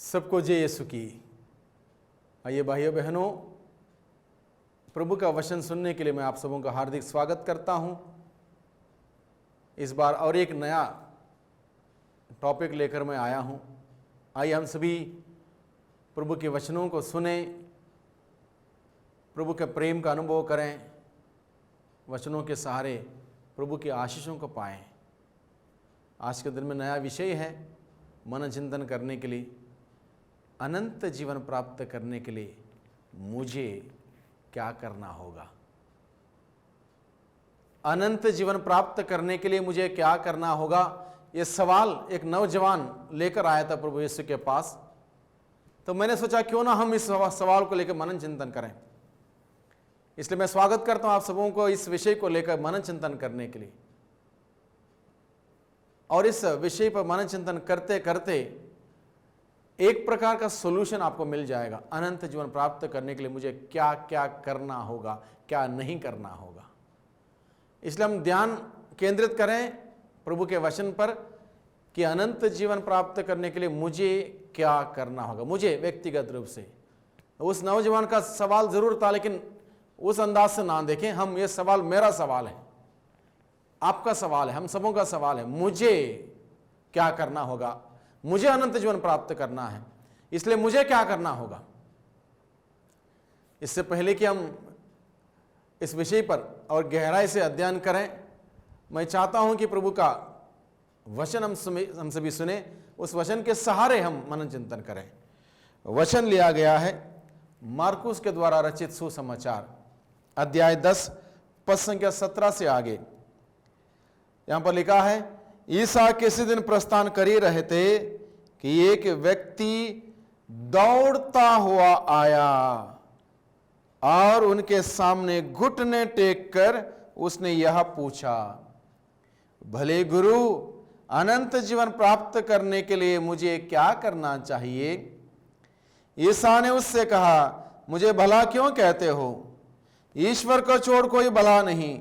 सबको जय यीशु की। आइए भाइयों बहनों, प्रभु का वचन सुनने के लिए मैं आप सबों का हार्दिक स्वागत करता हूं। इस बार और एक नया टॉपिक लेकर मैं आया हूं। आइए हम सभी प्रभु के वचनों को सुने, प्रभु के प्रेम का अनुभव करें, वचनों के सहारे प्रभु की आशीषों को पाएं। आज के दिन में नया विषय है मन चिंतन करने के लिए, अनंत जीवन प्राप्त करने के लिए मुझे क्या करना होगा। अनंत जीवन प्राप्त करने के लिए मुझे क्या करना होगा, यह सवाल एक नौजवान लेकर आया था प्रभु यीशु के पास। तो मैंने सोचा क्यों ना हम इस सवाल को लेकर मनन चिंतन करें। इसलिए मैं स्वागत करता हूं आप सबों को इस विषय को लेकर मनन चिंतन करने के लिए। और इस विषय पर मनन चिंतन करते करते एक प्रकार का सॉल्यूशन आपको मिल जाएगा। अनंत जीवन प्राप्त करने के लिए मुझे क्या क्या करना होगा, क्या नहीं करना होगा। इसलिए हम ध्यान केंद्रित करें प्रभु के वचन पर कि अनंत जीवन प्राप्त करने के लिए मुझे क्या करना होगा। मुझे व्यक्तिगत रूप से, उस नौजवान का सवाल जरूर था, लेकिन उस अंदाज से ना देखें। हम ये सवाल मेरा सवाल है, आपका सवाल है, हम सबों का सवाल है। मुझे क्या करना होगा, मुझे अनंत जीवन प्राप्त करना है, इसलिए मुझे क्या करना होगा। इससे पहले कि हम इस विषय पर और गहराई से अध्ययन करें, मैं चाहता हूं कि प्रभु का वचन हम सभी सुने, उस वचन के सहारे हम मनन चिंतन करें। वचन लिया गया है मार्कुस के द्वारा रचित सुसमाचार अध्याय 10 पद संख्या 17 से आगे। यहां पर लिखा है, ईसा किसी दिन प्रस्थान कर ही रहे थे कि एक व्यक्ति दौड़ता हुआ आया और उनके सामने घुटने टेक कर उसने यह पूछा, भले गुरु, अनंत जीवन प्राप्त करने के लिए मुझे क्या करना चाहिए। ईसा ने उससे कहा, मुझे भला क्यों कहते हो, ईश्वर को छोड़ कोई भला नहीं।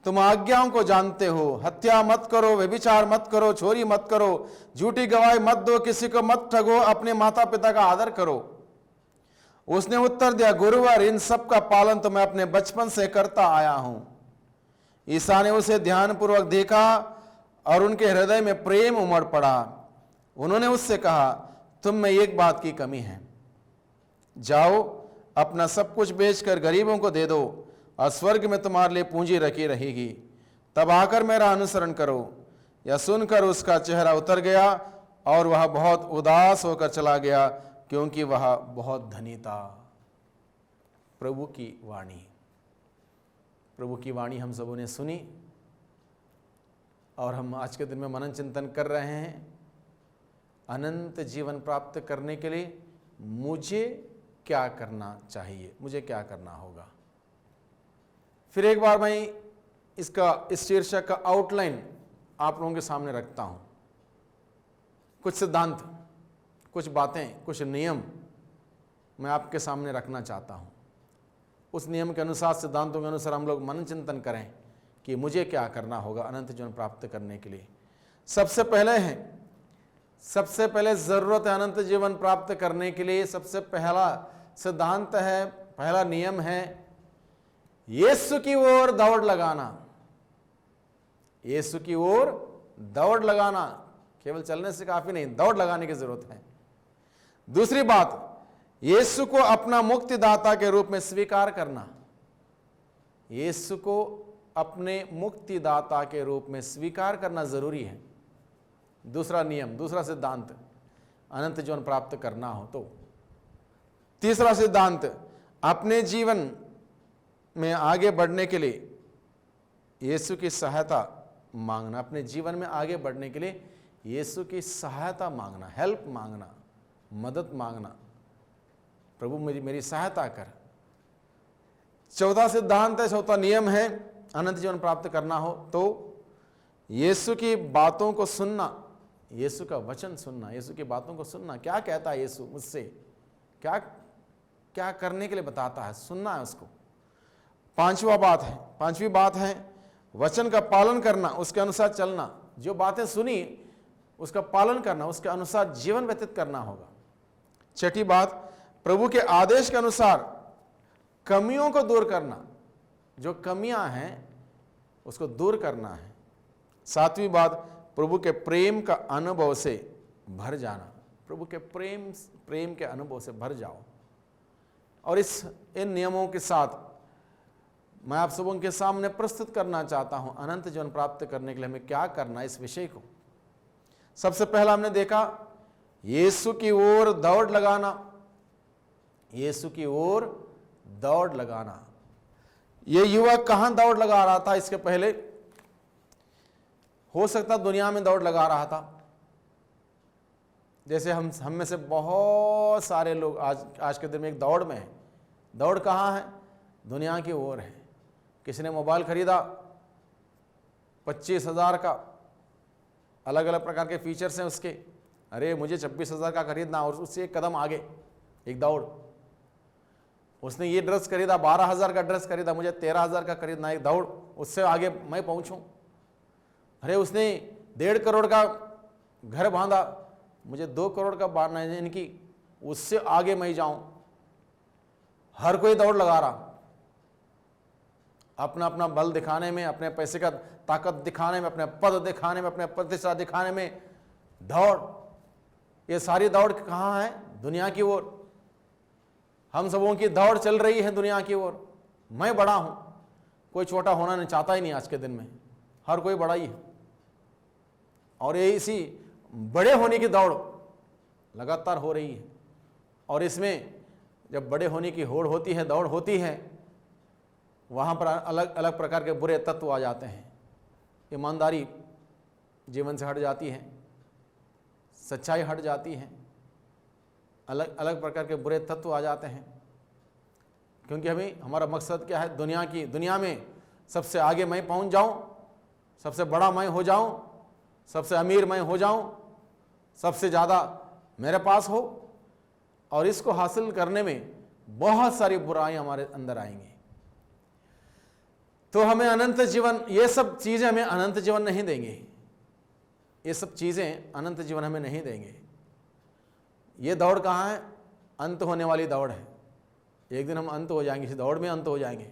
तुम आज्ञाओं को जानते हो, हत्या मत करो, व्यभिचार मत करो, चोरी मत करो, झूठी गवाही मत दो, किसी को मत ठगो, अपने माता पिता का आदर करो। उसने उत्तर दिया, गुरुवर, इन सब का पालन तो मैं अपने बचपन से करता आया हूं। ईसा ने उसे ध्यानपूर्वक देखा और उनके हृदय में प्रेम उमड़ पड़ा। उन्होंने उससे कहा, तुम में एक बात की कमी है। जाओ, अपना सब कुछ बेचकर गरीबों को दे दो और स्वर्ग में तुम्हारे लिए पूंजी रखी रहेगी। तब आकर मेरा अनुसरण करो। यह सुनकर उसका चेहरा उतर गया और वह बहुत उदास होकर चला गया, क्योंकि वह बहुत धनी था। प्रभु की वाणी, प्रभु की वाणी हम सबों ने सुनी और हम आज के दिन में मनन चिंतन कर रहे हैं। अनंत जीवन प्राप्त करने के लिए मुझे क्या करना चाहिए, मुझे क्या करना होगा। फिर एक बार मैं इस शीर्षक का आउटलाइन आप लोगों के सामने रखता हूं। कुछ सिद्धांत, कुछ बातें, कुछ नियम मैं आपके सामने रखना चाहता हूं। उस नियम के अनुसार, सिद्धांतों के अनुसार हम लोग मनन चिंतन करें कि मुझे क्या करना होगा अनंत जीवन प्राप्त करने के लिए। सबसे पहले जरूरत है अनंत जीवन प्राप्त करने के लिए। सबसे पहला सिद्धांत है, पहला नियम है, यीशु की ओर दौड़ लगाना। यीशु की ओर दौड़ लगाना, केवल चलने से काफी नहीं, दौड़ लगाने की जरूरत है। दूसरी बात, यीशु को अपना मुक्तिदाता के रूप में स्वीकार करना। यीशु को अपने मुक्तिदाता के रूप में स्वीकार करना जरूरी है। दूसरा नियम, दूसरा सिद्धांत, अनंत जीवन प्राप्त करना हो तो। तीसरा सिद्धांत, अपने जीवन में आगे बढ़ने के लिए यीशु की सहायता मांगना। अपने जीवन में आगे बढ़ने के लिए यीशु की सहायता मांगना, हेल्प मांगना, मदद मांगना। प्रभु मेरी सहायता कर। चौथा सिद्धांत है, चौथा नियम है, अनंत जीवन प्राप्त करना हो तो यीशु की बातों को सुनना, यीशु का वचन सुनना, यीशु की बातों को सुनना। क्या कहता है यीशु मुझसे, क्या क्या करने के लिए बताता है, सुनना है उसको। पांचवी बात है वचन का पालन करना, उसके अनुसार चलना। जो बातें सुनी उसका पालन करना, उसके अनुसार जीवन व्यतीत करना होगा। छठी बात, प्रभु के आदेश के अनुसार कमियों को दूर करना, जो कमियां हैं उसको दूर करना है। सातवीं बात, प्रभु के प्रेम का अनुभव से भर जाना, प्रभु के प्रेम के अनुभव से भर जाओ। और इन नियमों के साथ मैं आप सबों के सामने प्रस्तुत करना चाहता हूं अनंत जीवन प्राप्त करने के लिए हमें क्या करना, इस विषय को। सबसे पहला हमने देखा यीशु की ओर दौड़ लगाना, यीशु की ओर दौड़ लगाना। ये युवक कहां दौड़ लगा रहा था? इसके पहले हो सकता दुनिया में दौड़ लगा रहा था, जैसे हम में से बहुत सारे लोग आज के दिन में एक दौड़ में है। दौड़ कहाँ है? दुनिया की ओर है। किसी ने मोबाइल खरीदा 25,000 का, अलग अलग प्रकार के फीचर्स हैं उसके, अरे मुझे 26,000 का खरीदना, और उससे एक कदम आगे एक दौड़। उसने ये ड्रेस खरीदा 12,000 का ड्रेस खरीदा, मुझे 13,000 का खरीदना, एक दौड़, उससे आगे मैं पहुंचूं। अरे उसने 1.5 करोड़ का घर बांधा, मुझे 2 करोड़ का बांधना है, इनकी उससे आगे मैं जाऊं। हर कोई दौड़ लगा रहा, अपना अपना बल दिखाने में, अपने पैसे का ताकत दिखाने में, अपने पद दिखाने में, अपने प्रतिष्ठा दिखाने में दौड़। ये सारी दौड़ कहाँ है? दुनिया की ओर। हम सबों की दौड़ चल रही है दुनिया की ओर। मैं बड़ा हूं, कोई छोटा होना नहीं चाहता ही नहीं आज के दिन में, हर कोई बड़ा ही है। और ये इसी बड़े होने की दौड़ लगातार हो रही है। और इसमें जब बड़े होने की होड़ होती है, दौड़ होती है, वहाँ पर अलग अलग प्रकार के बुरे तत्व आ जाते हैं। ईमानदारी जीवन से हट जाती है, सच्चाई हट जाती है, अलग अलग प्रकार के बुरे तत्व आ जाते हैं। क्योंकि हमारा मकसद क्या है? दुनिया में सबसे आगे मैं पहुँच जाऊँ, सबसे बड़ा मैं हो जाऊँ, सबसे अमीर मैं हो जाऊँ, सबसे ज़्यादा मेरे पास हो। और इसको हासिल करने में बहुत सारी बुराइयां हमारे अंदर आएंगी। तो हमें अनंत जीवन, ये सब चीज़ें हमें अनंत जीवन नहीं देंगे, ये सब चीज़ें अनंत जीवन हमें नहीं देंगे। ये दौड़ कहाँ है? अंत होने वाली दौड़ है। एक दिन हम अंत हो जाएंगे, इस दौड़ में अंत हो जाएंगे।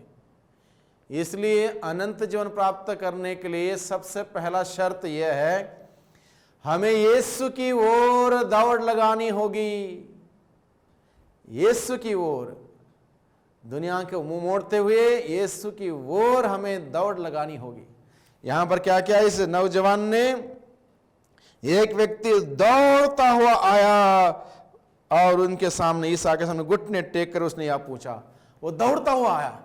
इसलिए अनंत जीवन प्राप्त करने के लिए सबसे पहला शर्त यह है, हमें यीशु की ओर दौड़ लगानी होगी। यीशु की ओर, दुनिया के मुंह मोड़ते हुए यीशु की ओर हमें दौड़ लगानी होगी। यहां पर क्या किया इस नौजवान ने? एक व्यक्ति दौड़ता हुआ आया और उनके सामने, ईसा के सामने घुटने टेक कर उसने यह पूछा। वो दौड़ता हुआ आया,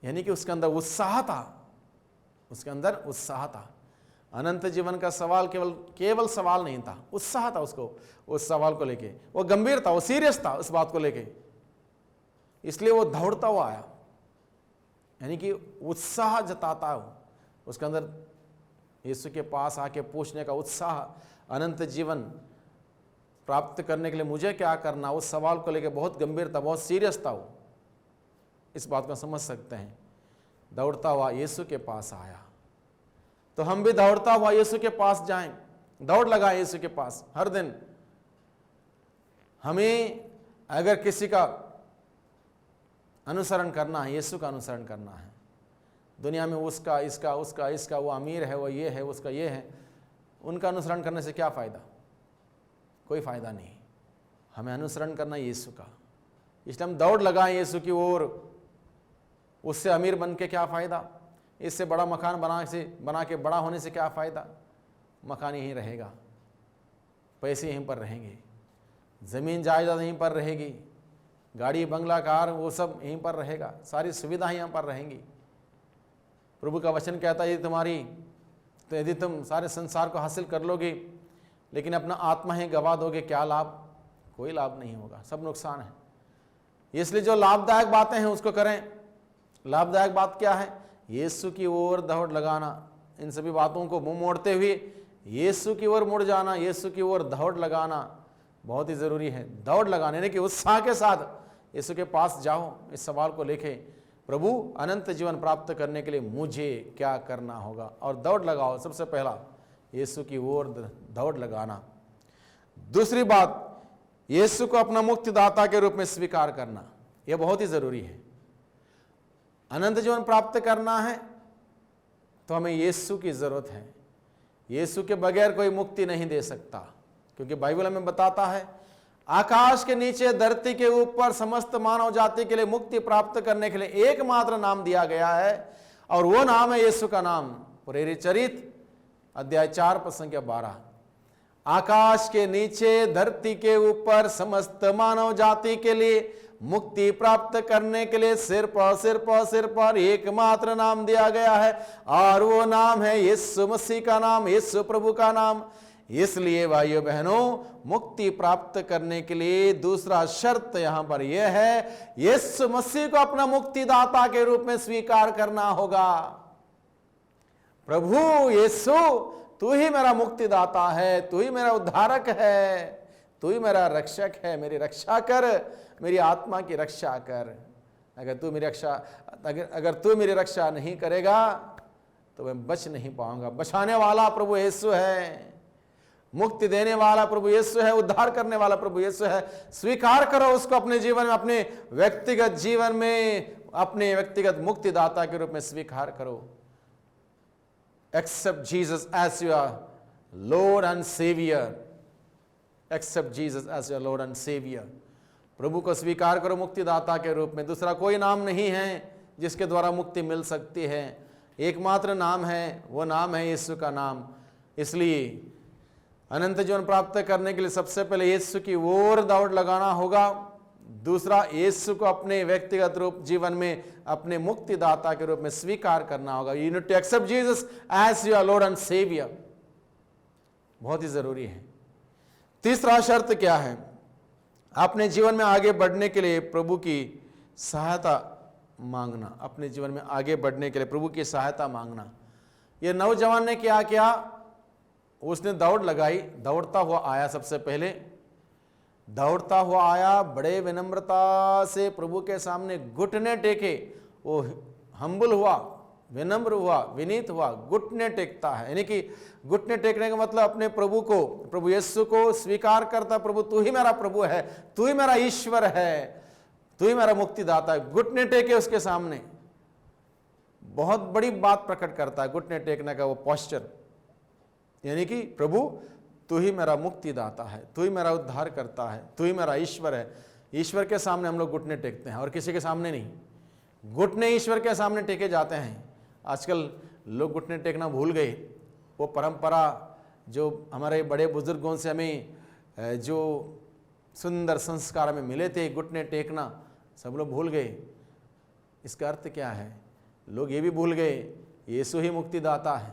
यानी कि उसके अंदर उत्साह था, उसके अंदर उत्साह था। अनंत जीवन का सवाल केवल सवाल नहीं था, उत्साह था उसको, उस सवाल को लेके वो गंभीर था, वो सीरियस था उस बात को लेके, इसलिए वो दौड़ता हुआ आया। यानी कि उत्साह जताता हो उसके अंदर, यीशु के पास आके पूछने का उत्साह, अनंत जीवन प्राप्त करने के लिए मुझे क्या करना, उस सवाल को लेके बहुत गंभीर था, बहुत सीरियस था वो। इस बात को समझ सकते हैं। दौड़ता हुआ यीशु के पास आया। तो हम भी दौड़ता हुआ यीशु के पास जाएं, दौड़ लगाएं यीशु के पास हर दिन। हमें अगर किसी का अनुसरण करना है, यीशु का अनुसरण करना है, दुनिया में उसका इसका वो अमीर है, वो ये है, उसका ये है, उनका अनुसरण करने से क्या फ़ायदा? कोई फ़ायदा नहीं। हमें अनुसरण करना यीशु का, इसलिए हम दौड़ लगाएं यीशु की ओर। उससे अमीर बन के क्या फ़ायदा? इससे बड़ा मकान बना के बड़ा होने से क्या फ़ायदा? मकान यहीं रहेगा, पैसे यहीं पर रहेंगे, ज़मीन जायदाद यहीं पर रहेगी, गाड़ी बंगला कार वो सब यहीं पर रहेगा, सारी सुविधाएं यहाँ पर रहेंगी। प्रभु का वचन कहता है तो यदि तुम सारे संसार को हासिल कर लोगे लेकिन अपना आत्मा ही गवा दोगे, क्या लाभ? कोई लाभ नहीं होगा, सब नुकसान है। इसलिए जो लाभदायक बातें हैं उसको करें। लाभदायक बात क्या है? यीशु की ओर दौड़ लगाना। इन सभी बातों को मुंह मोड़ते हुए यीशु की ओर मुड़ जाना, यीशु की ओर दौड़ लगाना बहुत ही ज़रूरी है। दौड़ लगाने यानी कि उत्साह के साथ यीशु के पास जाओ इस सवाल को लेके, प्रभु अनंत जीवन प्राप्त करने के लिए मुझे क्या करना होगा, और दौड़ लगाओ। सबसे पहला यीशु की ओर दौड़ लगाना। दूसरी बात, यीशु को अपना मुक्तिदाता के रूप में स्वीकार करना, यह बहुत ही जरूरी है। अनंत जीवन प्राप्त करना है तो हमें यीशु की जरूरत है। यीशु के बगैर कोई मुक्ति नहीं दे सकता, क्योंकि बाइबल हमें बताता है आकाश के नीचे धरती के ऊपर समस्त मानव जाति के लिए मुक्ति प्राप्त करने के लिए एकमात्र नाम दिया गया है, और वो नाम है यीशु का नाम। प्रेरित चरित्र अध्याय 4 पद संख्या 12। आकाश के नीचे धरती के ऊपर समस्त मानव जाति के लिए मुक्ति प्राप्त करने के लिए सिर पर एकमात्र नाम दिया गया है, और वो नाम है यीशु मसीह का नाम, यीशु प्रभु का नाम। इसलिए भाइयों बहनों, मुक्ति प्राप्त करने के लिए दूसरा शर्त यहां पर यह है, यीशु मसीह को अपना मुक्तिदाता के रूप में स्वीकार करना होगा। प्रभु यीशु, तू ही मेरा मुक्तिदाता है, तू ही मेरा उद्धारक है, तू ही मेरा रक्षक है, मेरी रक्षा कर, मेरी आत्मा की रक्षा कर। अगर तू मेरी रक्षा नहीं करेगा तो मैं बच नहीं पाऊंगा। बचाने वाला प्रभु यीशु है, मुक्ति देने वाला प्रभु यीशु है, उद्धार करने वाला प्रभु यीशु है। स्वीकार करो उसको अपने जीवन में, अपने व्यक्तिगत जीवन में, अपने व्यक्तिगत मुक्तिदाता के रूप में स्वीकार करो। Accept Jesus as your Lord and Savior. Accept Jesus as your Lord and Savior. प्रभु को स्वीकार करो मुक्तिदाता के रूप में। दूसरा कोई नाम नहीं है जिसके द्वारा मुक्ति मिल सकती है, एकमात्र नाम है, वो नाम है यीशु का नाम। इसलिए अनंत जीवन प्राप्त करने के लिए सबसे पहले यीशु की ओर दौड़ लगाना होगा। दूसरा, यीशु को अपने व्यक्तिगत रूप जीवन में अपने मुक्तिदाता के रूप में स्वीकार करना होगा। You need to accept Jesus as your Lord and saviour, बहुत ही जरूरी है। तीसरा शर्त क्या है? अपने जीवन में आगे बढ़ने के लिए प्रभु की सहायता मांगना। अपने जीवन में आगे बढ़ने के लिए प्रभु की सहायता मांगना। यह नौजवान ने क्या किया? उसने दौड़ लगाई, दौड़ता हुआ आया। सबसे पहले दौड़ता हुआ आया, बड़े विनम्रता से प्रभु के सामने घुटने टेके। वो हम्बल हुआ, विनम्र हुआ, विनीत हुआ, घुटने टेकता है। यानी कि घुटने टेकने का मतलब अपने प्रभु को, प्रभु यीशु को स्वीकार करता, प्रभु तू ही मेरा प्रभु है, तू ही मेरा ईश्वर है, तू ही मेरा मुक्तिदाता है। घुटने टेके उसके सामने, बहुत बड़ी बात प्रकट करता है घुटने टेकने का वो पोस्चर। यानी कि प्रभु तू ही मेरा मुक्तिदाता है, तू ही मेरा उद्धार करता है, तू ही मेरा ईश्वर है। ईश्वर के सामने हम लोग घुटने टेकते हैं और किसी के सामने नहीं। घुटने ईश्वर के सामने टेके जाते हैं। आजकल लोग घुटने टेकना भूल गए। वो परंपरा जो हमारे बड़े बुजुर्गों से हमें जो सुंदर संस्कार में मिले थे, घुटने टेकना, सब लोग भूल गए। इसका अर्थ क्या है? लोग ये भी भूल गए यीशु ही मुक्तिदाता है,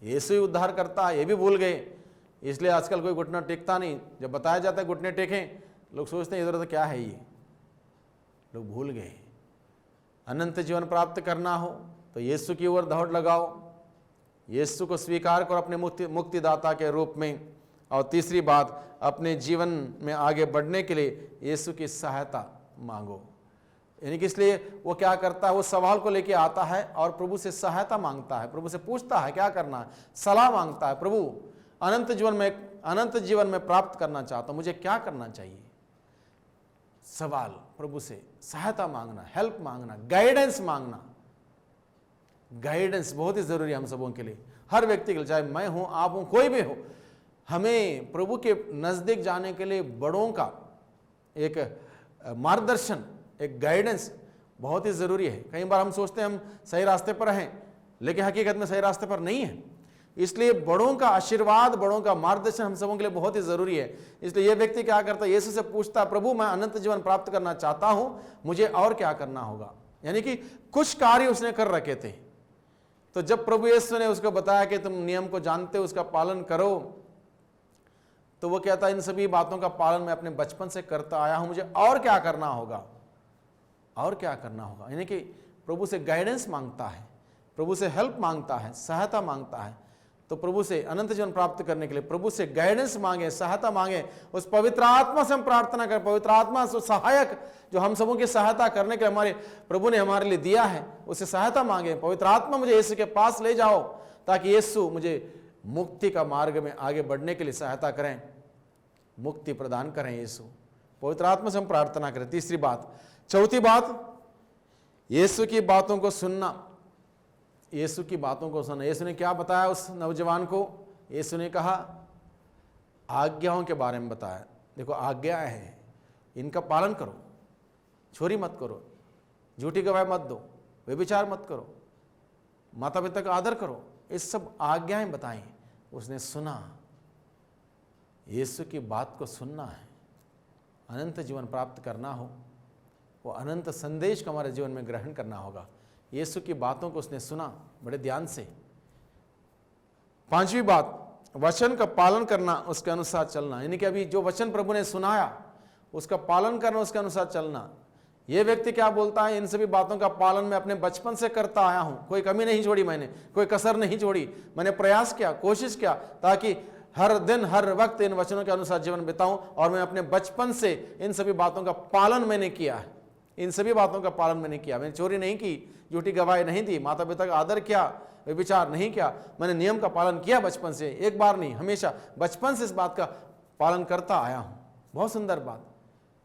यीशु ही उद्धार करता है, ये भी भूल गए। इसलिए आजकल कोई घुटना टेकता नहीं। जब बताया जाता है घुटने टेकें, लोग सोचते हैं इधर तो क्या है, ये लोग भूल गए। अनंत जीवन प्राप्त करना हो तो यीशु की ओर दौड़ लगाओ, यीशु को स्वीकार करो अपने मुक्तिदाता के रूप में। और तीसरी बात, अपने जीवन में आगे बढ़ने के लिए यीशु की सहायता मांगो। यानी कि इसलिए वो क्या करता है? वो सवाल को लेके आता है और प्रभु से सहायता मांगता है, प्रभु से पूछता है क्या करना है, सलाह मांगता है। प्रभु अनंत जीवन में प्राप्त करना चाहता हूं, मुझे क्या करना चाहिए? सवाल, प्रभु से सहायता मांगना, हेल्प मांगना, गाइडेंस मांगना। गाइडेंस बहुत ही जरूरी है हम सबों के लिए, हर व्यक्ति के लिए, चाहे मैं हूं, आप हूं, कोई भी हो। हमें प्रभु के नजदीक जाने के लिए बड़ों का एक मार्गदर्शन, एक गाइडेंस बहुत ही जरूरी है। कई बार हम सोचते हैं हम सही रास्ते पर हैं, लेकिन हकीकत में सही रास्ते पर नहीं है। इसलिए बड़ों का आशीर्वाद, बड़ों का मार्गदर्शन हम सबों के लिए बहुत ही जरूरी है। इसलिए यह व्यक्ति क्या करता है? यीशु से पूछता है, प्रभु मैं अनंत जीवन प्राप्त करना चाहता हूं, मुझे और क्या करना होगा? यानी कि कुछ कार्य उसने कर रखे थे। तो जब प्रभु यीशु ने उसको बताया कि तुम नियम को जानते हो, उसका पालन करो, तो वो कहता है इन सभी बातों का पालन मैं अपने बचपन से करता आया हूं, मुझे और क्या करना होगा? और क्या करना होगा? यानी कि प्रभु से गाइडेंस मांगता है, प्रभु से हेल्प मांगता है, सहायता मांगता है। तो प्रभु से अनंत जीवन प्राप्त करने के लिए प्रभु से गाइडेंस मांगे, सहायता मांगे। उस पवित्र आत्मा से हम प्रार्थना करें, पवित्र आत्मा से सहायक जो हम सबों की सहायता करने के हमारे प्रभु ने हमारे लिए दिया है, उससे सहायता मांगे। पवित्र आत्मा मुझे यीशु के पास ले जाओ, ताकि यीशु मुझे मुक्ति का मार्ग में आगे बढ़ने के लिए सहायता करें, मुक्ति प्रदान करें। यीशु पवित्र आत्मा से हम प्रार्थना करें। तीसरी बात, चौथी बात, यीशु की बातों को सुनना। यीशु की बातों को सुनना। यीशु ने क्या बताया उस नौजवान को? यीशु ने कहा आज्ञाओं के बारे में बताया। देखो आज्ञाएं हैं, इनका पालन करो। चोरी मत करो, झूठी गवाही मत दो, व्यभिचार मत करो, माता पिता का आदर करो। इस सब आज्ञाएं बताई। उसने सुना। यीशु की बात को सुनना है। अनंत जीवन प्राप्त करना हो, वो अनंत संदेश को हमारे जीवन में ग्रहण करना होगा। यीशु की बातों को उसने सुना बड़े ध्यान से। पांचवी बात, वचन का पालन करना, उसके अनुसार चलना। यानी कि अभी जो वचन प्रभु ने सुनाया उसका पालन करना, उसके अनुसार चलना। ये व्यक्ति क्या बोलता है? इन सभी बातों का पालन मैं अपने बचपन से करता आया हूं, कोई कमी नहीं छोड़ी, मैंने कोई कसर नहीं छोड़ी। मैंने प्रयास किया, कोशिश किया ताकि हर दिन हर वक्त इन वचनों के अनुसार जीवन बिताऊं, और मैं अपने बचपन से इन सभी बातों का पालन मैंने किया है। इन सभी बातों का पालन मैंने किया। मैंने चोरी नहीं की, झूठी गवाही नहीं दी, माता पिता का आदर किया, व्यभिचार नहीं किया। मैंने नियम का पालन किया बचपन से, एक बार नहीं, हमेशा बचपन से इस बात का पालन करता आया हूं। बहुत सुंदर बात।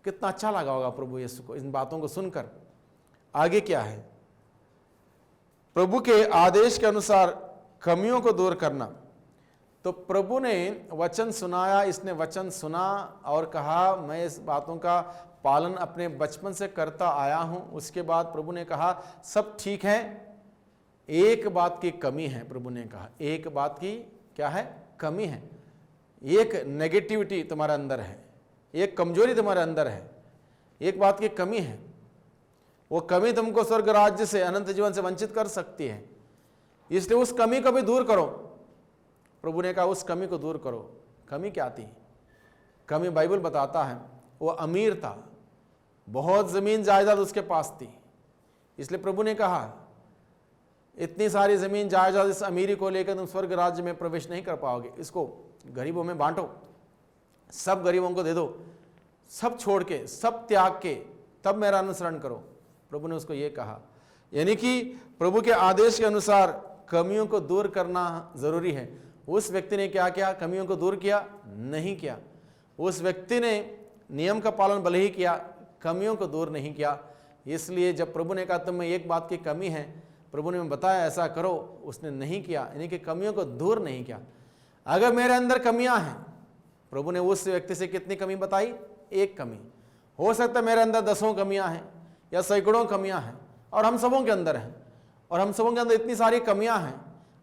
कितना अच्छा लगा होगा प्रभु यीशु को इन बातों को सुनकर। आगे क्या है? प्रभु के आदेश के अनुसार कमियों को दूर करना। तो प्रभु ने वचन सुनाया, इसने वचन सुना और कहा मैं इस बातों का पालन अपने बचपन से करता आया हूं। उसके बाद प्रभु ने कहा सब ठीक है, एक बात की कमी है। प्रभु ने कहा एक बात की क्या है? कमी है। एक नेगेटिविटी तुम्हारे अंदर है, एक कमजोरी तुम्हारे अंदर है, एक बात की कमी है। वो कमी तुमको स्वर्ग राज्य से, अनंत जीवन से वंचित कर सकती है। इसलिए उस कमी को भी दूर करो। प्रभु ने कहा उस कमी को दूर करो। कमी क्या थी? कमी बाइबल बताता है वो अमीर था, बहुत जमीन जायदाद उसके पास थी। इसलिए प्रभु ने कहा इतनी सारी जमीन जायदाद, इस अमीरी को लेकर तुम स्वर्ग राज्य में प्रवेश नहीं कर पाओगे। इसको गरीबों में बांटो, सब गरीबों को दे दो, सब छोड़ के, सब त्याग के, तब मेरा अनुसरण करो। प्रभु ने उसको ये कहा। यानी कि प्रभु के आदेश के अनुसार कमियों को दूर करना जरूरी है। उस व्यक्ति ने क्या किया? कमियों को दूर किया? नहीं किया। उस व्यक्ति ने नियम का पालन भले ही किया, कमियों को दूर नहीं किया। इसलिए जब प्रभु ने कहा तुम में एक बात की कमी है, प्रभु ने बताया ऐसा करो, उसने नहीं किया, यानी कि कमियों को दूर नहीं किया। अगर मेरे अंदर कमियां हैं, प्रभु ने उस व्यक्ति से कितनी कमी बताई? एक कमी। हो सकता है मेरे अंदर 10 कमियां हैं या सैकड़ों कमियां हैं, और हम सबों के अंदर हैं, और हम सबों के अंदर इतनी सारी कमियां हैं,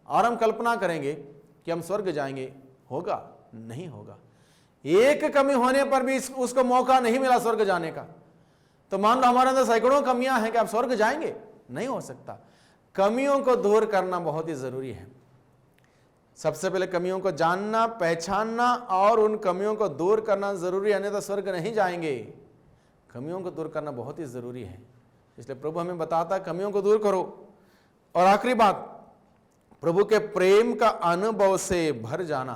और हम कल्पना करेंगे कि हम स्वर्ग जाएंगे। होगा? नहीं होगा। एक कमी होने पर भी उसको मौका नहीं मिला स्वर्ग जाने का, तो मान लो हमारे अंदर सैकड़ों कमियां हैं कि आप स्वर्ग जाएंगे? नहीं हो सकता। कमियों को दूर करना बहुत ही जरूरी है। सबसे पहले कमियों को जानना, पहचानना और उन कमियों को दूर करना जरूरी है, अन्यथा स्वर्ग नहीं जाएंगे। कमियों को दूर करना बहुत ही जरूरी है। इसलिए प्रभु हमें बताता कमियों को दूर करो। और आखिरी बात, प्रभु के प्रेम का अनुभव से भर जाना।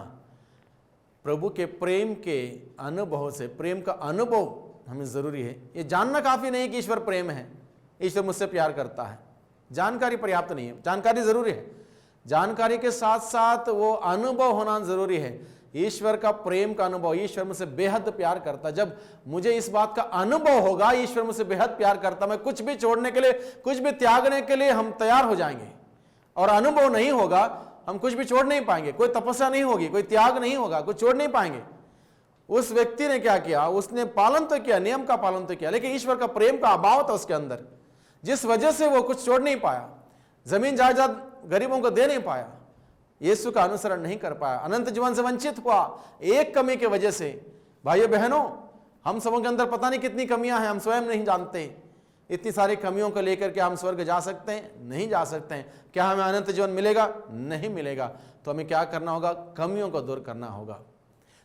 प्रभु के प्रेम के अनुभव से, प्रेम का अनुभव हमें जरूरी है। ये जानना काफी नहीं कि ईश्वर प्रेम है, ईश्वर मुझसे प्यार करता है। जानकारी पर्याप्त नहीं है। जानकारी जरूरी है, जानकारी के साथ साथ वो अनुभव होना जरूरी है। ईश्वर का प्रेम का अनुभव, ईश्वर मुझसे बेहद प्यार करता। जब मुझे इस बात का अनुभव होगा ईश्वर मुझसे बेहद प्यार करता, मैं कुछ भी छोड़ने के लिए, कुछ भी त्यागने के लिए हम तैयार हो जाएंगे। और अनुभव नहीं होगा, हम कुछ भी छोड़ नहीं पाएंगे। कोई तपस्या नहीं होगी, कोई त्याग नहीं होगा, कुछ छोड़ नहीं पाएंगे। उस व्यक्ति ने क्या किया? उसने पालन तो किया, नियम का पालन तो किया, लेकिन ईश्वर का प्रेम का अभाव था उसके अंदर, जिस वजह से वो कुछ छोड़ नहीं पाया, जमीन जायदाद गरीबों को दे नहीं पाया, यीशु का अनुसरण नहीं कर पाया, अनंत जीवन से वंचित हुआ एक कमी के वजह से। भाइयों बहनों, हम सबों के अंदर पता नहीं कितनी कमियां हैं, हम स्वयं नहीं जानते। इतनी सारी कमियों को लेकर के हम स्वर्ग जा सकते हैं? नहीं जा सकते हैं। क्या हमें अनंत जीवन मिलेगा? नहीं मिलेगा। तो हमें क्या करना होगा? कमियों को दूर करना होगा।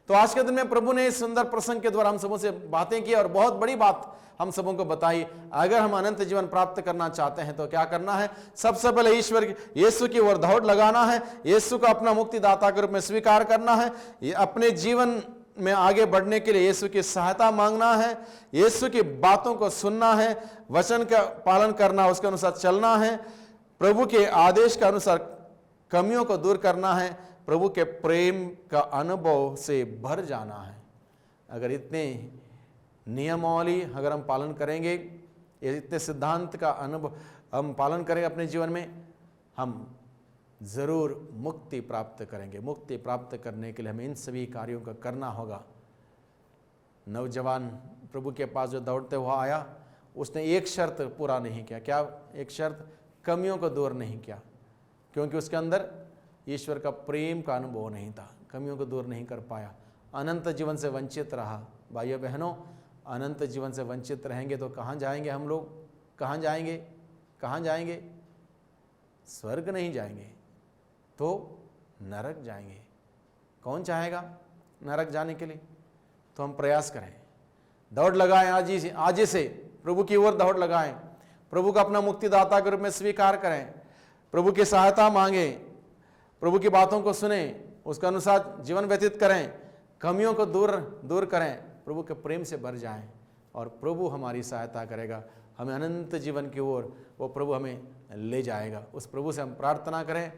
तो आज के दिन में प्रभु ने इस सुंदर प्रसंग के द्वारा हम सबों से बातें की और बहुत बड़ी बात हम सबों को बताई। अगर हम अनंत जीवन प्राप्त करना चाहते हैं तो क्या करना है? सबसे पहले ईश्वर यीशु की ओर दौड़ लगाना है, यीशु को अपना मुक्तिदाता के रूप में स्वीकार करना है, अपने जीवन में आगे बढ़ने के लिए यीशु की सहायता मांगना है, यीशु की बातों को सुनना है, वचन का पालन करना, उसके अनुसार चलना है, प्रभु के आदेश के अनुसार कमियों को दूर करना है, प्रभु के प्रेम का अनुभव से भर जाना है। अगर इतने नियमावली अगर हम पालन करेंगे, ये इतने सिद्धांत का अनुभव हम पालन करेंगे अपने जीवन में, हम ज़रूर मुक्ति प्राप्त करेंगे। मुक्ति प्राप्त करने के लिए हमें इन सभी कार्यों का करना होगा। नौजवान प्रभु के पास जो दौड़ते हुआ आया, उसने एक शर्त पूरा नहीं किया। क्या एक शर्त? कमियों को दूर नहीं किया, क्योंकि उसके अंदर ईश्वर का प्रेम का अनुभव नहीं था। कमियों को दूर नहीं कर पाया, अनंत जीवन से वंचित रहा। भाइयों बहनों, अनंत जीवन से वंचित रहेंगे तो कहाँ जाएंगे हम लोग? कहाँ जाएंगे? कहाँ जाएंगे? स्वर्ग नहीं जाएंगे तो नरक जाएंगे। कौन चाहेगा नरक जाने के लिए? तो हम प्रयास करें, दौड़ लगाएं, आज ही से प्रभु की ओर दौड़ लगाएं, प्रभु का अपना मुक्तिदाता के रूप में स्वीकार करें, प्रभु की सहायता मांगें, प्रभु की बातों को सुने, उसके अनुसार जीवन व्यतीत करें, कमियों को दूर करें, प्रभु के प्रेम से भर जाएं और प्रभु हमारी सहायता करेगा। हमें अनंत जीवन की ओर वो प्रभु हमें ले जाएगा। उस प्रभु से हम प्रार्थना करें।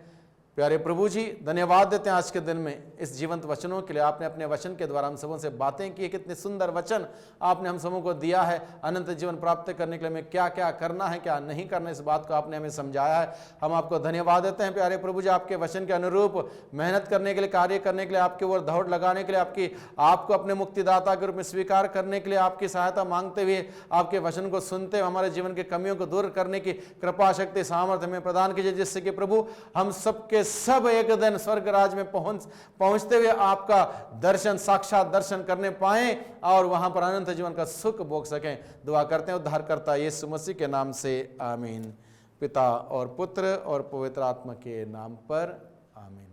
प्यारे प्रभु जी, धन्यवाद देते हैं आज के दिन में इस जीवंत वचनों के लिए। आपने अपने वचन के द्वारा हम सबों से बातें की, कितने सुंदर वचन आपने हम सबों को दिया है। अनंत जीवन प्राप्त करने के लिए हमें क्या क्या करना है, क्या नहीं करना, इस बात को आपने हमें समझाया है। हम आपको धन्यवाद देते हैं प्यारे प्रभु जी, आपके वचन के अनुरूप मेहनत करने के लिए, कार्य करने के लिए, आपके ओर दौड़ लगाने के लिए, आपको अपने मुक्तिदाता के रूप में स्वीकार करने के लिए आपकी सहायता मांगते हुए, आपके वचन को सुनते हुए हमारे जीवन के कमियों को दूर करने की कृपा, शक्ति, सामर्थ्य हमें प्रदान कीजिए, जिससे कि प्रभु हम सबके सब एक दिन स्वर्ग राज में पहुंचते हुए आपका दर्शन, साक्षात दर्शन करने पाएं और वहां पर अनंत जीवन का सुख भोग सकें। दुआ करते हैं उद्धारकर्ता यीशु मसीह के नाम से, आमीन। पिता और पुत्र और पवित्र आत्मा के नाम पर, आमीन।